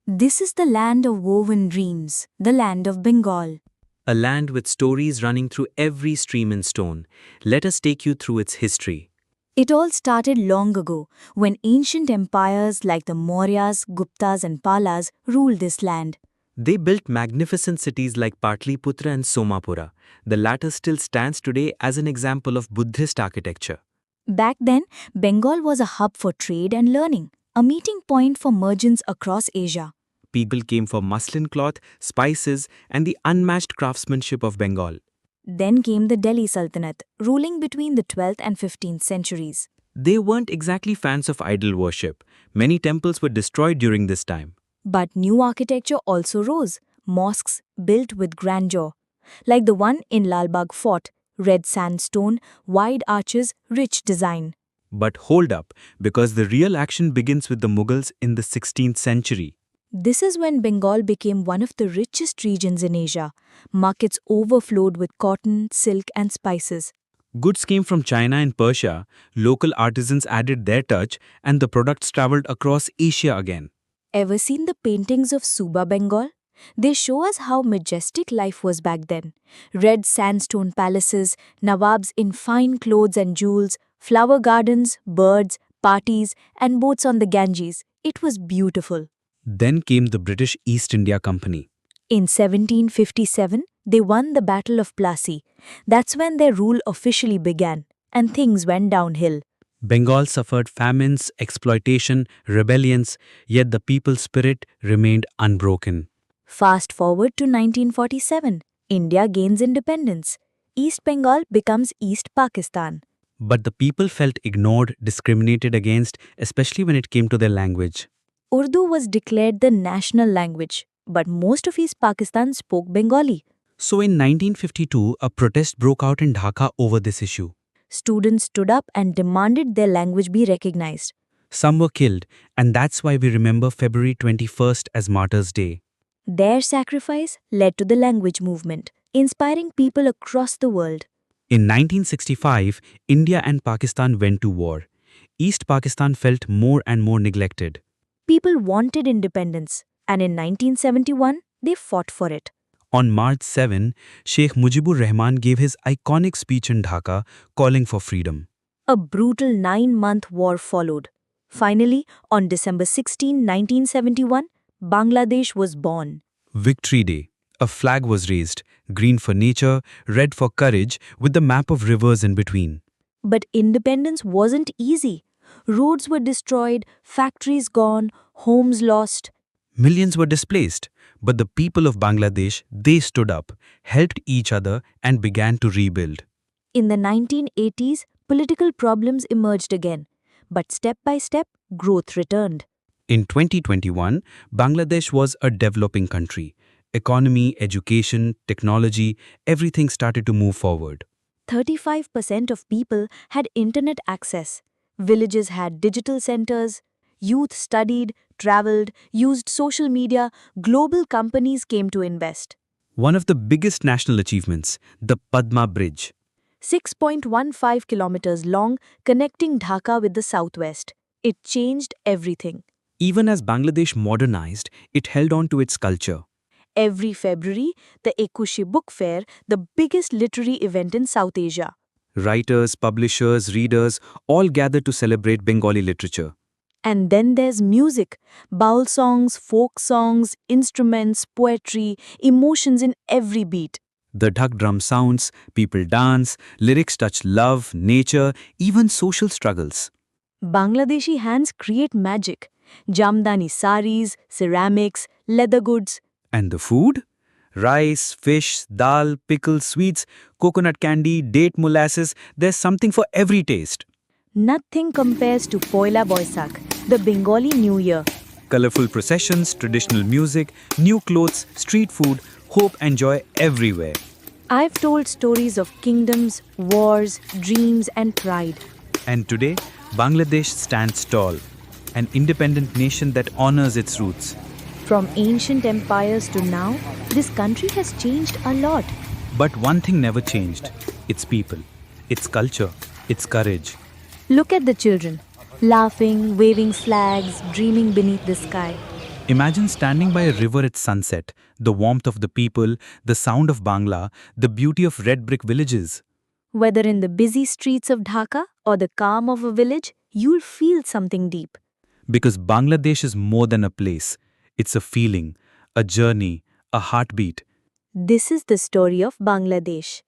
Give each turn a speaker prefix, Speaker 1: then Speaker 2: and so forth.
Speaker 1: This is the land of woven dreams, the land of Bengal.
Speaker 2: A land with stories running through every stream and stone. Let us take you through its history.
Speaker 1: It all started long ago, when ancient empires like the Mauryas, Guptas, and Palas ruled this land.
Speaker 2: They built magnificent cities like Patliputra and Somapura. The latter still stands today as an example of Buddhist architecture.
Speaker 1: Back then, Bengal was a hub for trade and learning, a meeting point for merchants across Asia.
Speaker 2: People came for muslin cloth, spices, and the unmatched craftsmanship of Bengal.
Speaker 1: Then came the Delhi Sultanate, ruling between the 12th and 15th centuries.
Speaker 2: They weren't exactly fans of idol worship. Many temples were destroyed during this time.
Speaker 1: But new architecture also rose, mosques built with grandeur, like the one in Lal Bagh Fort, red sandstone, wide arches, rich design.
Speaker 2: But hold up, because the real action begins with the Mughals in the 16th century.
Speaker 1: This is when Bengal became one of the richest regions in Asia. Markets overflowed with cotton, silk, and spices.
Speaker 2: Goods came from China and Persia, local artisans added their touch, and the products traveled across Asia again.
Speaker 1: Ever seen the paintings of Suba, Bengal? They show us how majestic life was back then. Red sandstone palaces, Nawabs in fine clothes and jewels, flower gardens, birds, parties, and boats on the Ganges. It was beautiful.
Speaker 2: Then came the British East India Company.
Speaker 1: In 1757, they won the Battle of Plassey. That's when their rule officially began, and things went downhill.
Speaker 2: Bengal suffered famines, exploitation, rebellions, yet the people's spirit remained unbroken.
Speaker 1: Fast forward to 1947, India gains independence. East Bengal becomes East Pakistan.
Speaker 2: But the people felt ignored, discriminated against, especially when it came to their language.
Speaker 1: Urdu was declared the national language, but most of East Pakistan spoke Bengali.
Speaker 2: So in 1952, a protest broke out in Dhaka over this issue.
Speaker 1: Students stood up and demanded their language be recognized.
Speaker 2: Some were killed, and that's why we remember February 21st as Martyrs' Day.
Speaker 1: Their sacrifice led to the language movement, inspiring people across the world.
Speaker 2: In 1965, India and Pakistan went to war. East Pakistan felt more and more neglected.
Speaker 1: People wanted independence, and in 1971, they fought for it.
Speaker 2: On March 7, Sheikh Mujibur Rahman gave his iconic speech in Dhaka calling for freedom.
Speaker 1: A brutal 9-month war followed. Finally, on December 16, 1971, Bangladesh was born.
Speaker 2: Victory Day. A flag was raised, green for nature, red for courage, with the map of rivers in between.
Speaker 1: But independence wasn't easy. Roads were destroyed, factories gone, homes lost.
Speaker 2: Millions were displaced, but the people of Bangladesh, they stood up, helped each other and began to rebuild.
Speaker 1: In the 1980s, political problems emerged again, but step by step, growth returned.
Speaker 2: In 2021, Bangladesh was a developing country. Economy, education, technology, everything started to move forward.
Speaker 1: 35% of people had internet access. Villages had digital centers. Youth studied, traveled, used social media. Global companies came to invest.
Speaker 2: One of the biggest national achievements, the Padma Bridge.
Speaker 1: 6.15 kilometers long, connecting Dhaka with the southwest. It changed everything.
Speaker 2: Even as Bangladesh modernized, it held on to its culture.
Speaker 1: Every February, the Ekushi Book Fair, the biggest literary event in South Asia.
Speaker 2: Writers, publishers, readers all gathered to celebrate Bengali literature.
Speaker 1: And then there's music, baul songs, folk songs, instruments, poetry, emotions in every beat.
Speaker 2: The dhak drum sounds, people dance, lyrics touch love, nature, even social struggles.
Speaker 1: Bangladeshi hands create magic. Jamdani saris, ceramics, leather goods.
Speaker 2: And the food? Rice, fish, dal, pickles, sweets, coconut candy, date molasses, there's something for every taste.
Speaker 1: Nothing compares to Poila Boisak, the Bengali New Year.
Speaker 2: Colorful processions, traditional music, new clothes, street food, hope and joy everywhere.
Speaker 1: I've told stories of kingdoms, wars, dreams, and pride.
Speaker 2: And today, Bangladesh stands tall, an independent nation that honors its roots.
Speaker 1: From ancient empires to now, this country has changed a lot.
Speaker 2: But one thing never changed, its people, its culture, its courage.
Speaker 1: Look at the children, laughing, waving flags, dreaming beneath the sky.
Speaker 2: Imagine standing by a river at sunset, the warmth of the people, the sound of Bangla, the beauty of red brick villages.
Speaker 1: Whether in the busy streets of Dhaka or the calm of a village, you'll feel something deep.
Speaker 2: Because Bangladesh is more than a place, it's a feeling, a journey, a heartbeat.
Speaker 1: This is the story of Bangladesh.